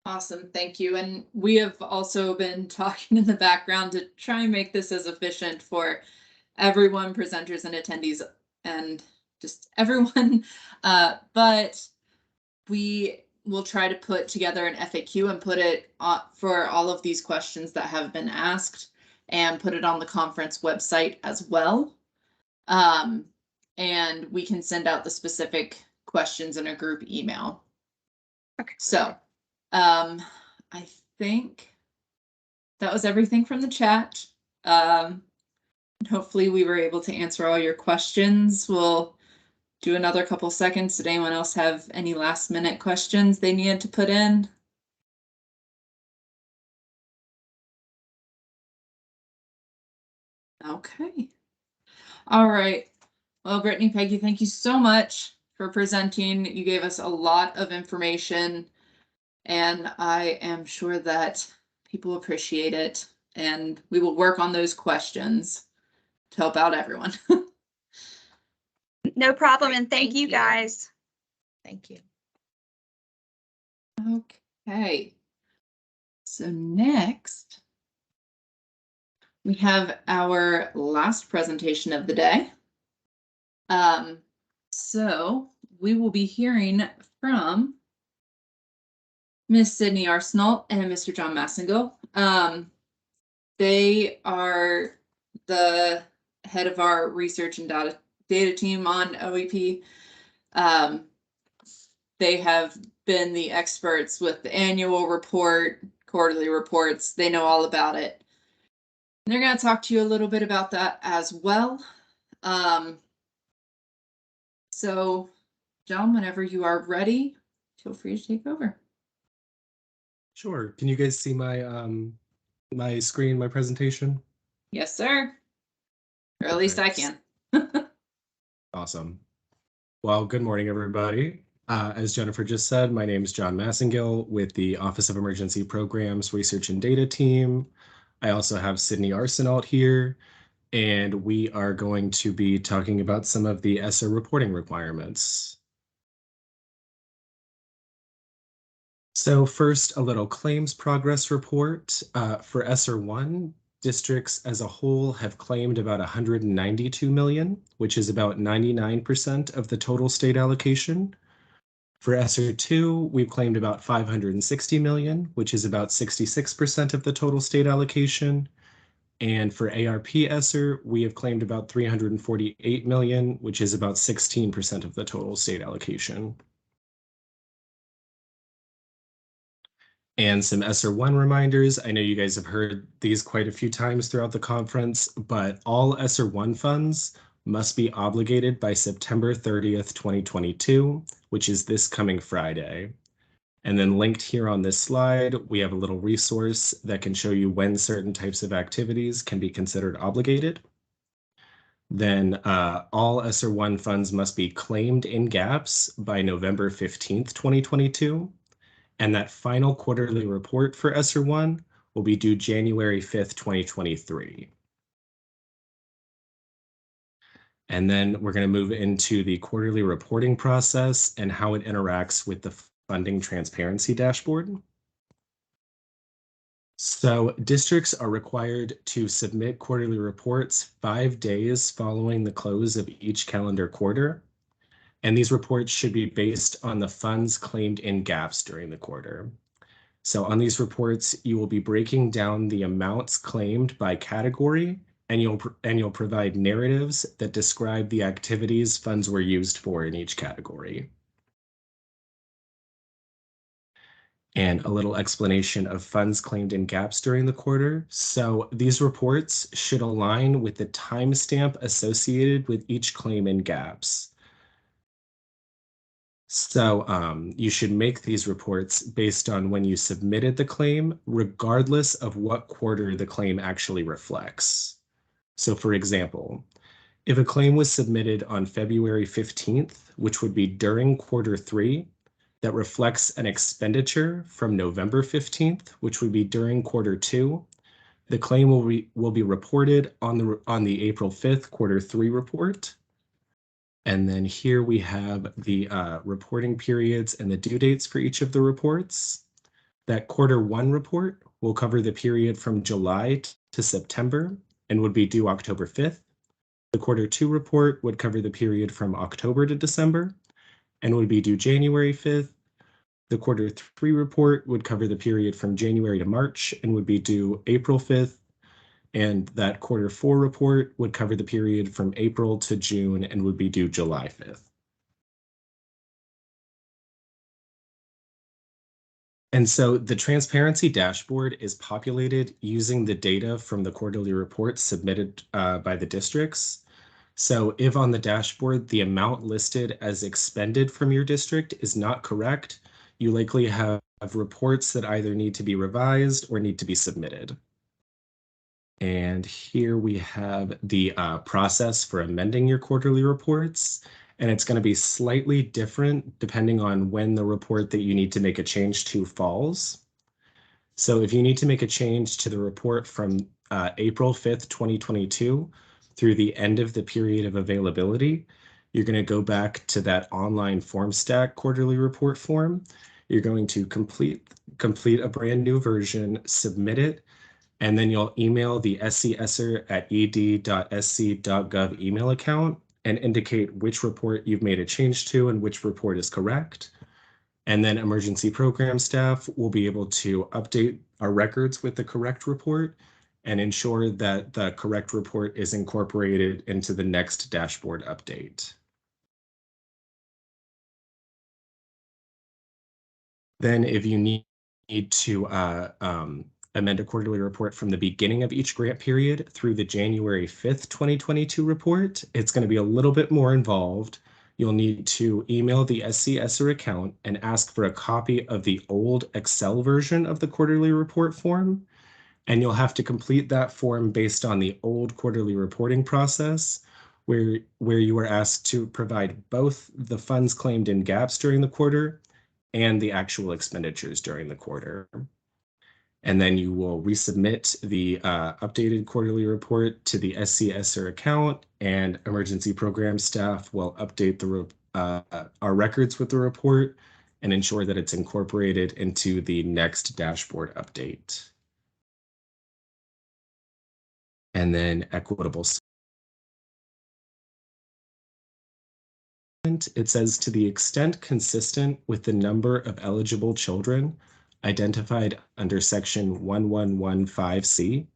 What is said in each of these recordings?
Awesome, thank you. And we have also been talking in the background to try and make this as efficient for everyone, presenters and attendees, and just everyone. But we will try to put together an FAQ and put it for all of these questions that have been asked and put it on the conference website as well. And we can send out the specific questions in a group email. Okay. So I think that was everything from the chat. Hopefully we were able to answer all your questions. We'll do another couple seconds. Did anyone else have any last minute questions they needed to put in? Okay. All right. Well, Brittany, Peggy, thank you so much for presenting. You gave us a lot of information, and I am sure that people appreciate it, and we will work on those questions to help out everyone. No problem, and thank you guys. Thank you. Okay. So next, we have our last presentation of the day. So we will be hearing from Ms. Sydney Arsenault and Mr. John Massengill. They are the head of our research and data team on OEP. They have been the experts with the annual report, quarterly reports. They know all about it. And they're going to talk to you a little bit about that as well. So, John, whenever you are ready, feel free to take over. Sure. Can you guys see my my screen, my presentation? Yes, sir. Or at least I can. Awesome. Well, good morning, everybody. As Jennifer just said, my name is John Massengill with the Office of Emergency Programs Research and Data team. I also have Sydney Arsenault here, and we are going to be talking about some of the ESSER reporting requirements. So first, a little claims progress report. For ESSER 1, districts as a whole have claimed about 192 million, which is about 99% of the total state allocation. For ESSER 2, we've claimed about 560 million, which is about 66% of the total state allocation. And for ARP ESSER, we have claimed about 348 million, which is about 16% of the total state allocation. And some ESSER 1 reminders. I know you guys have heard these quite a few times throughout the conference, but all ESSER 1 funds must be obligated by September 30th, 2022, which is this coming Friday. And then linked here on this slide, we have a little resource that can show you when certain types of activities can be considered obligated. Then all ESSER 1 funds must be claimed in GAPS by November 15th, 2022. And that final quarterly report for ESSER 1 will be due January 5th, 2023. And then we're going to move into the quarterly reporting process and how it interacts with the funding transparency dashboard. So districts are required to submit quarterly reports 5 days following the close of each calendar quarter. And these reports should be based on the funds claimed in GAPS during the quarter. So on these reports, you will be breaking down the amounts claimed by category, and you'll provide narratives that describe the activities funds were used for in each category. And a little explanation of funds claimed in GAPS during the quarter. So these reports should align with the timestamp associated with each claim in GAPS. So you should make these reports based on when you submitted the claim, regardless of what quarter the claim actually reflects. So for example, if a claim was submitted on February 15th, which would be during quarter 3, that reflects an expenditure from November 15th, which would be during quarter 2, the claim will be reported on the April 5th quarter 3 report. And then here we have the reporting periods and the due dates for each of the reports. That quarter one report will cover the period from July to September and would be due October 5th. The quarter two report would cover the period from October to December and would be due January 5th. The quarter three report would cover the period from January to March and would be due April 5th. And that quarter four report would cover the period from April to June and would be due July 5th. And so the transparency dashboard is populated using the data from the quarterly reports submitted by the districts. So if on the dashboard, the amount listed as expended from your district is not correct, you likely have reports that either need to be revised or need to be submitted. And here we have the process for amending your quarterly reports. And it's going to be slightly different depending on when the report that you need to make a change to falls. So if you need to make a change to the report from April 5th, 2022 through the end of the period of availability, you're going to go back to that online FormStack quarterly report form. You're going to complete a brand new version, submit it, and then you'll email the scesser@ed.sc.gov email account and indicate which report you've made a change to and which report is correct. And then emergency program staff will be able to update our records with the correct report and ensure that the correct report is incorporated into the next dashboard update. Then if you need to amend a quarterly report from the beginning of each grant period through the January 5th, 2022 report, it's going to be a little bit more involved. You'll need to email the SCESSER account and ask for a copy of the old Excel version of the quarterly report form. And you'll have to complete that form based on the old quarterly reporting process, where you were asked to provide both the funds claimed in gaps during the quarter and the actual expenditures during the quarter. And then you will resubmit the updated quarterly report to the SCESSER account, and emergency program staff will update our records with the report and ensure that it's incorporated into the next dashboard update. And then equitable. It says, to the extent consistent with the number of eligible children identified under section 1115C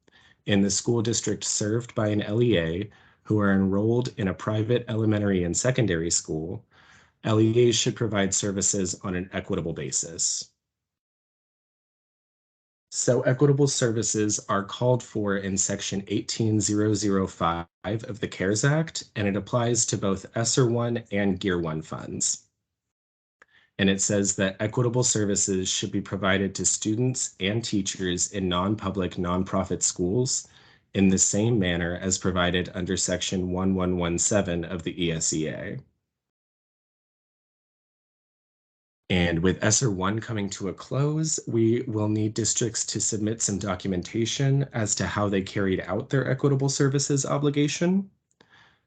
in the school district served by an LEA who are enrolled in a private elementary and secondary school, LEAs should provide services on an equitable basis. So equitable services are called for in section 18005 of the CARES Act, and it applies to both ESSER 1 and GEAR 1 funds. And it says that equitable services should be provided to students and teachers in non-public, nonprofit schools in the same manner as provided under section 1117 of the ESEA. And with ESSER 1 coming to a close, we will need districts to submit some documentation as to how they carried out their equitable services obligation.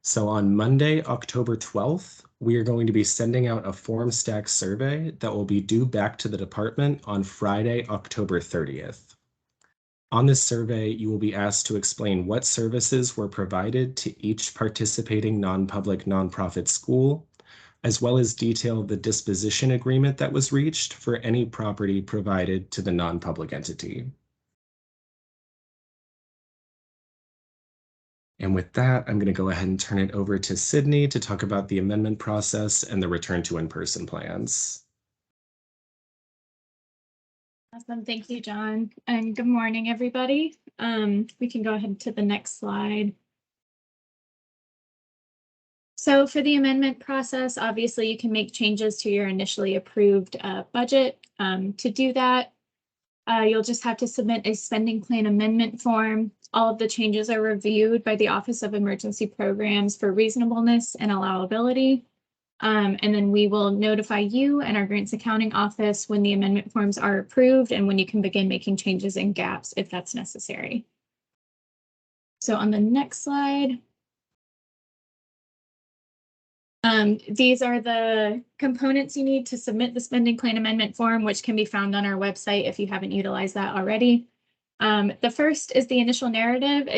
So on Monday, October 12th, we are going to be sending out a FormStack survey that will be due back to the department on Friday, October 30th. On this survey, you will be asked to explain what services were provided to each participating non-public nonprofit school, as well as detail the disposition agreement that was reached for any property provided to the non-public entity. And with that, I'm going to go ahead and turn it over to Sydney to talk about the amendment process and the return to in-person plans. Awesome. Thank you, John. And good morning, everybody. We can go ahead to the next slide. So for the amendment process, obviously you can make changes to your initially approved budget. To do that, you'll just have to submit a spending plan amendment form. All of the changes are reviewed by the Office of Emergency Programs for reasonableness and allowability. And then we will notify you and our grants accounting office when the amendment forms are approved and when you can begin making changes in gaps if that's necessary. So on the next slide, These are the components you need to submit the spending plan amendment form, which can be found on our website if you haven't utilized that already. The first is the initial narrative.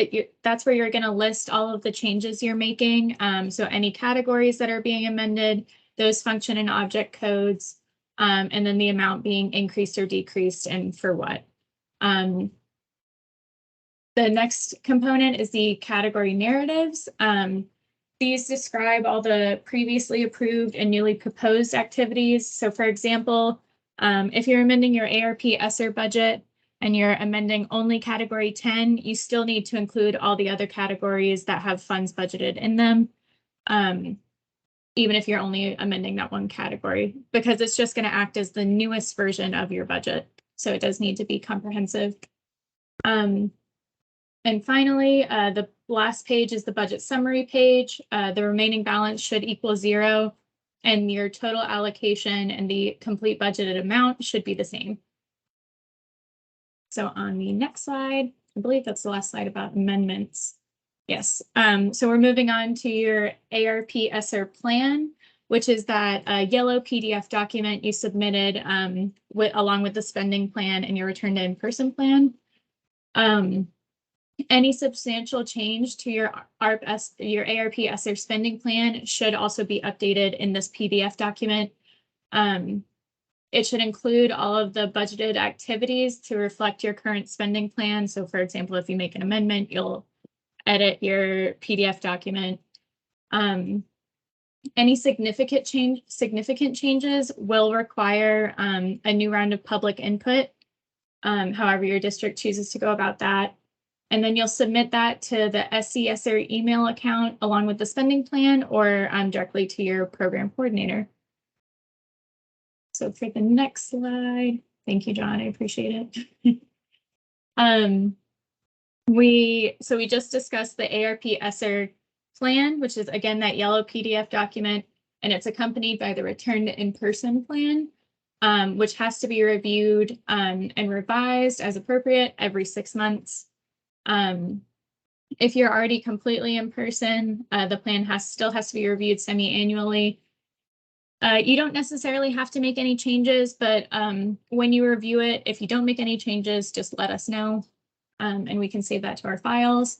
That's where you're going to list all of the changes you're making. So any categories that are being amended, those function and object codes, and then the amount being increased or decreased and for what. The next component is the category narratives. These describe all the previously approved and newly proposed activities. So for example, if you're amending your ARP ESSER budget and you're amending only category 10, you still need to include all the other categories that have funds budgeted in them, even if you're only amending that one category, because it's just going to act as the newest version of your budget. So it does need to be comprehensive. And finally, the last page is the budget summary page. The remaining balance should equal 0, and your total allocation and the complete budgeted amount should be the same. So on the next slide, I believe that's the last slide about amendments. Yes, so we're moving on to your ARP ESSER plan, which is that yellow PDF document you submitted along with the spending plan and your return to in-person plan. Any substantial change to your ARP ESSER spending plan should also be updated in this PDF document. It should include all of the budgeted activities to reflect your current spending plan. So for example, if you make an amendment, you'll edit your PDF document. Any significant changes will require a new round of public input, however your district chooses to go about that. And then you'll submit that to the SCESSER email account along with the spending plan or directly to your program coordinator. So for the next slide, thank you, John, I appreciate it. We just discussed the ARP ESSER plan, which is again that yellow PDF document, and it's accompanied by the return to in-person plan, which has to be reviewed and revised as appropriate every 6 months. If you're already completely in person, the plan still has to be reviewed semi-annually. You don't necessarily have to make any changes, but when you review it, if you don't make any changes, just let us know, and we can save that to our files.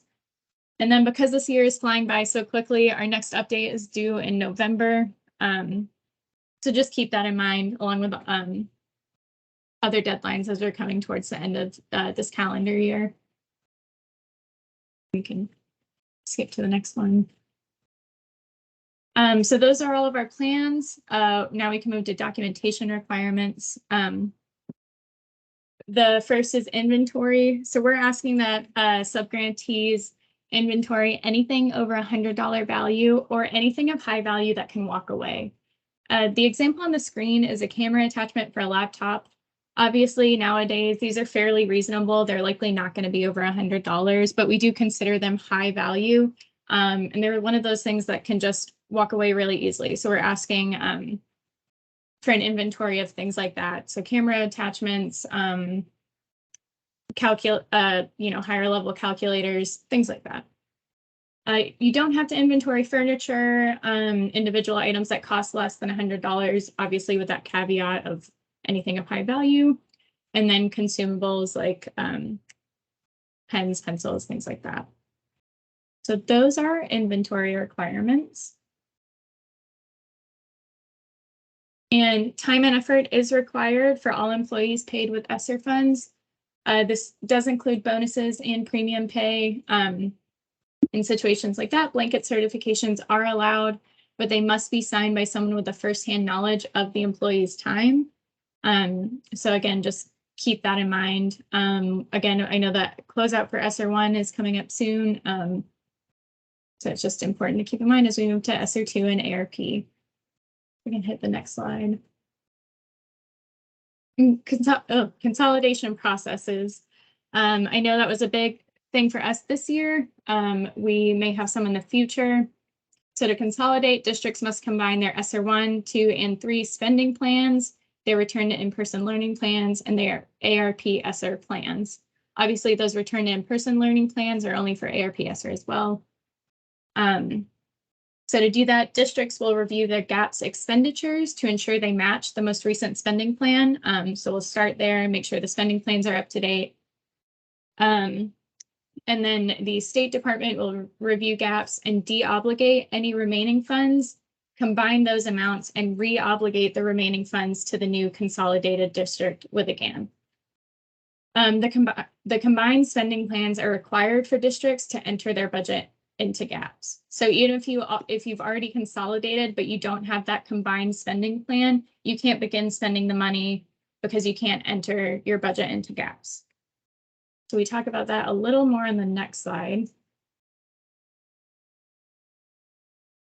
And then because this year is flying by so quickly, our next update is due in November. So just keep that in mind along with other deadlines as we're coming towards the end of this calendar year. We can skip to the next one. So those are all of our plans. Now we can move to documentation requirements. The first is inventory. So we're asking that subgrantees inventory anything over $100 value or anything of high value that can walk away. The example on the screen is a camera attachment for a laptop. Obviously, nowadays, these are fairly reasonable. They're likely not going to be over $100, but we do consider them high value. And they're one of those things that can just walk away really easily. So we're asking for an inventory of things like that. So camera attachments, higher level calculators, things like that. You don't have to inventory furniture, individual items that cost less than $100, obviously with that caveat of anything of high value, and then consumables like pens, pencils, things like that. So those are inventory requirements. And time and effort is required for all employees paid with ESSER funds. This does include bonuses and premium pay. In situations like that, blanket certifications are allowed, but they must be signed by someone with a firsthand knowledge of the employee's time. So again, just keep that in mind. Again, I know that closeout for ESSER 1 is coming up soon. So it's just important to keep in mind as we move to ESSER 2 and ARP. We can hit the next slide. Consolidation processes. I know that was a big thing for us this year. We may have some in the future. So to consolidate, districts must combine their ESSER 1, 2, and 3 spending plans, their return to in-person learning plans, and their ARP ESSER plans. Obviously, those return to in-person learning plans are only for ARP ESSER as well. So to do that, districts will review their GAPS expenditures to ensure they match the most recent spending plan. So we'll start there and make sure the spending plans are up to date. And then the State Department will review GAPS and de-obligate any remaining funds, combine those amounts, and re-obligate the remaining funds to the new consolidated district with a GAN. The combined spending plans are required for districts to enter their budget into GAPS. So even if you've already consolidated, but you don't have that combined spending plan, you can't begin spending the money because you can't enter your budget into GAPS. So we talk about that a little more on the next slide.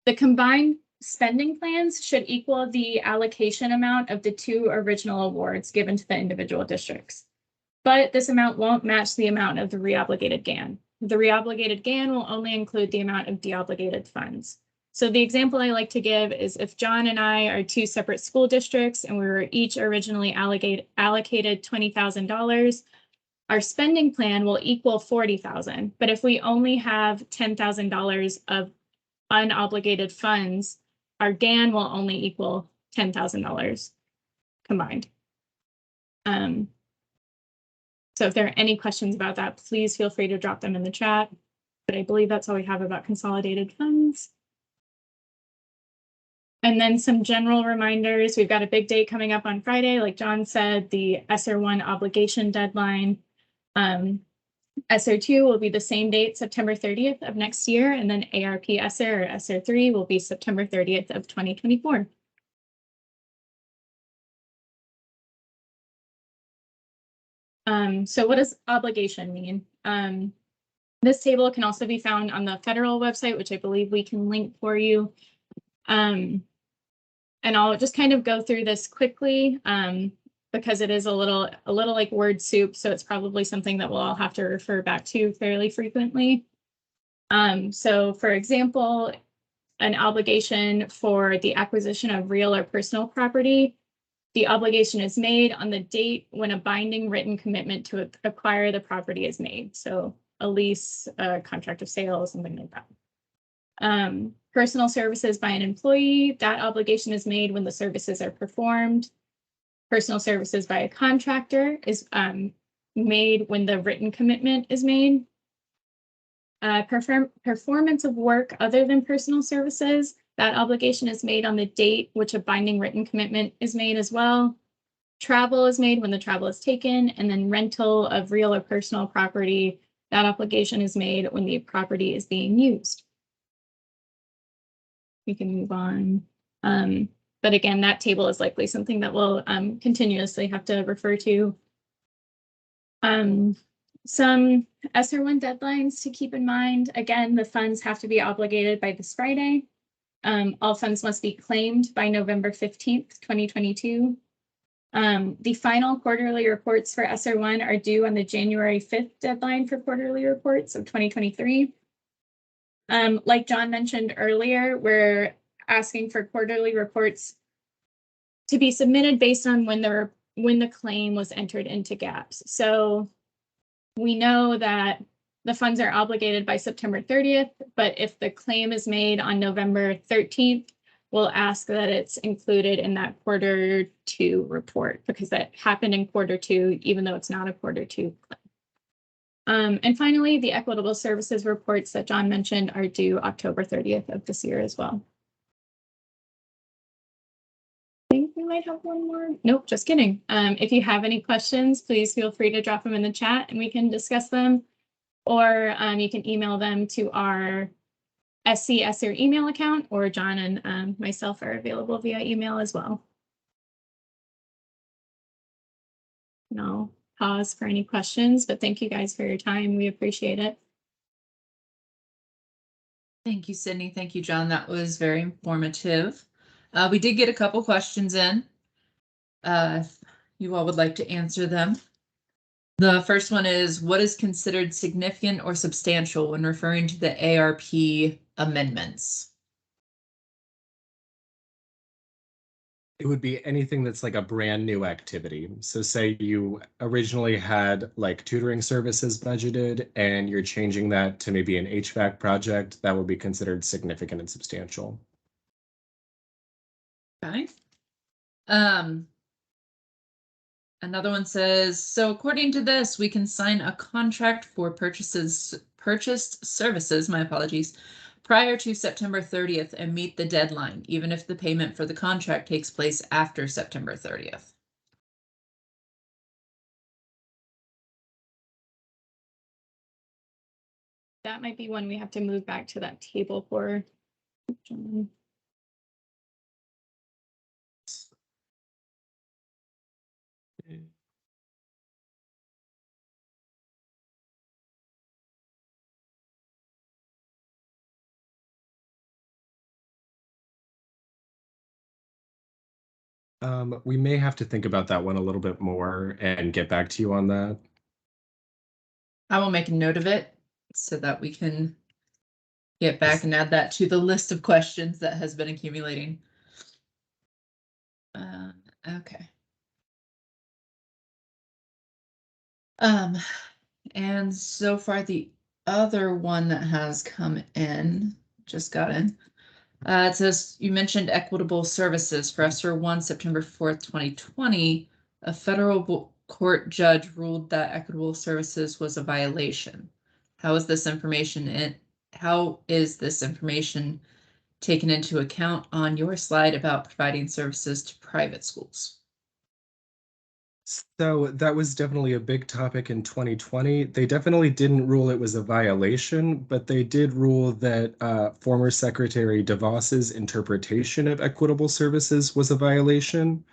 The combined spending plans should equal the allocation amount of the 2 original awards given to the individual districts. But this amount won't match the amount of the reobligated GAN. The reobligated GAN will only include the amount of deobligated funds. So the example I like to give is if John and I are 2 separate school districts and we were each originally allocated $20,000, our spending plan will equal $40,000. But if we only have $10,000 of unobligated funds, our GAN will only equal $10,000 combined. So if there are any questions about that, please feel free to drop them in the chat. But I believe that's all we have about consolidated funds. And then some general reminders. We've got a big date coming up on Friday. Like John said, the ESSER 1 obligation deadline. ESSER 2 will be the same date, September 30th of next year. And then ARP ESSER or ESSER 3 will be September 30th of 2024. So what does obligation mean? This table can also be found on the federal website, which I believe we can link for you. And I'll just kind of go through this quickly because it is a little like word soup. So it's probably something that we'll all have to refer back to fairly frequently. So for example, an obligation for the acquisition of real or personal property. The obligation is made on the date when a binding written commitment to acquire the property is made. So a lease, a contract of sale, something like that. Personal services by an employee, that obligation is made when the services are performed. Personal services by a contractor is made when the written commitment is made. Performance of work other than personal services, that obligation is made on the date which a binding written commitment is made as well. Travel is made when the travel is taken, and then rental of real or personal property, that obligation is made when the property is being used. We can move on. But again, that table is likely something that we'll continuously have to refer to. Some ESSER 1 deadlines to keep in mind. Again, the funds have to be obligated by this Friday. All funds must be claimed by November 15th, 2022. The final quarterly reports for ESSER 1 are due on the January 5th deadline for quarterly reports of 2023. Like John mentioned earlier, we're asking for quarterly reports to be submitted based on when the claim was entered into GAPS. So we know that the funds are obligated by September 30th, but if the claim is made on November 13th, we'll ask that it's included in that Q2 report because that happened in Q2, even though it's not a Q2 claim. And finally, the equitable services reports that John mentioned are due October 30th of this year as well. I think we might have one more. Nope, just kidding. If you have any questions, please feel free to drop them in the chat and we can discuss them. Or you can email them to our SC ESSER email account, or John and myself are available via email as well. And I'll pause for any questions, but thank you guys for your time. We appreciate it. Thank you, Sydney. Thank you, John. That was very informative. We did get a couple questions in. If you all would like to answer them. The first one is, what is considered significant or substantial when referring to the ARP amendments? It would be anything that's like a brand new activity. So say you originally had like tutoring services budgeted and you're changing that to maybe an HVAC project, that would be considered significant and substantial. Okay. Another one says, so according to this, we can sign a contract for purchased services, my apologies, prior to September 30th and meet the deadline, even if the payment for the contract takes place after September 30th. That might be one we have to move back to that table for. We may have to think about that one a little bit more and get back to you on that. I will make a note of it so that we can get back and add that to the list of questions that has been accumulating. Okay. And so far the other one that has come in, just got in. It says, you mentioned equitable services for ESER 1, September 4th, 2020. A federal court judge ruled that equitable services was a violation. How is this information taken into account on your slide about providing services to private schools? So that was definitely a big topic in 2020. They definitely didn't rule it was a violation, but they did rule that former Secretary DeVos's interpretation of equitable services was a violation.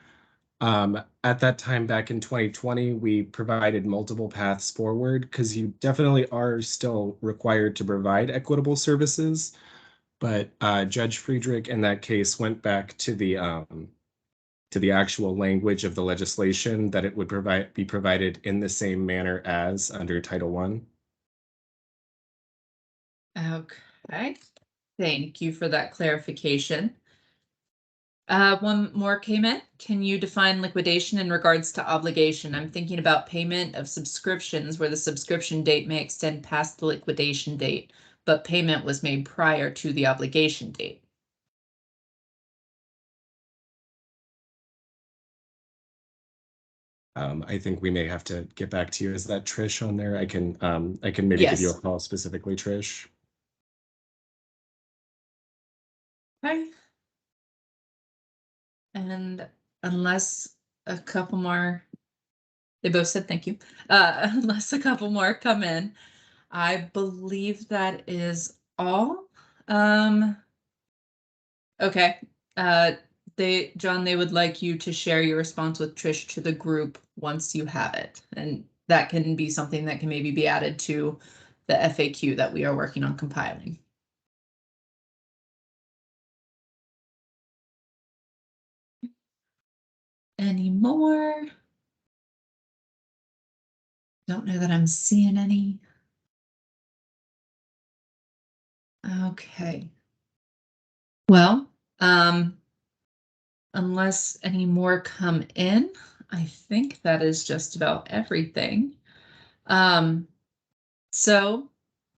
At that time, back in 2020, we provided multiple paths forward because you definitely are still required to provide equitable services. But Judge Friedrich in that case went back to the actual language of the legislation that it would be provided in the same manner as under Title I. Okay, thank you for that clarification. One more came in. Can you define liquidation in regards to obligation? I'm thinking about payment of subscriptions where the subscription date may extend past the liquidation date, but payment was made prior to the obligation date. I think we may have to get back to you. Is that Trish on there? I can maybe give you a Yes. call specifically, Trish. Okay. And unless a couple more, they both said thank you. Unless a couple more come in, I believe that is all. Okay. John, they would like you to share your response with Trish to the group once you have it. And that can be something that can maybe be added to the FAQ that we are working on compiling. Any more? Don't know that I'm seeing any. Okay. Well, unless any more come in, I think that is just about everything. So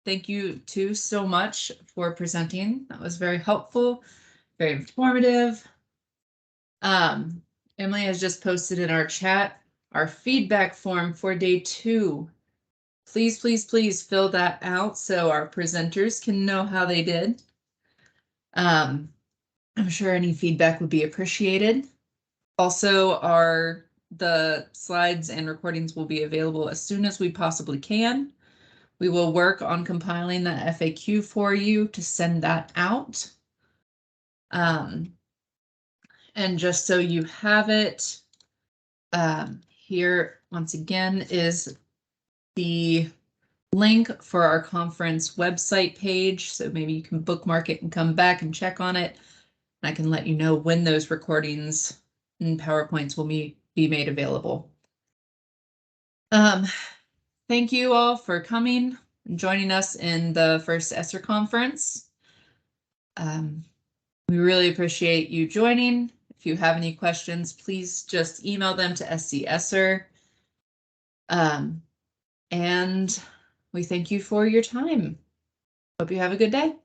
thank you two so much for presenting. That was very helpful, very informative. Emily has just posted in our chat our feedback form for day 2. Please, please, please fill that out so our presenters can know how they did. I'm sure any feedback would be appreciated. Also, the slides and recordings will be available as soon as we possibly can. We will work on compiling that FAQ for you to send that out. And just so you have it, here once again is the link for our conference website page. So maybe you can bookmark it and come back and check on it. And I can let you know when those recordings and PowerPoints will be made available. Thank you all for coming and joining us in the first ESSER conference. We really appreciate you joining. If If you have any questions, please just email them to SCSer. And we thank you for your time. Hope you have a good day.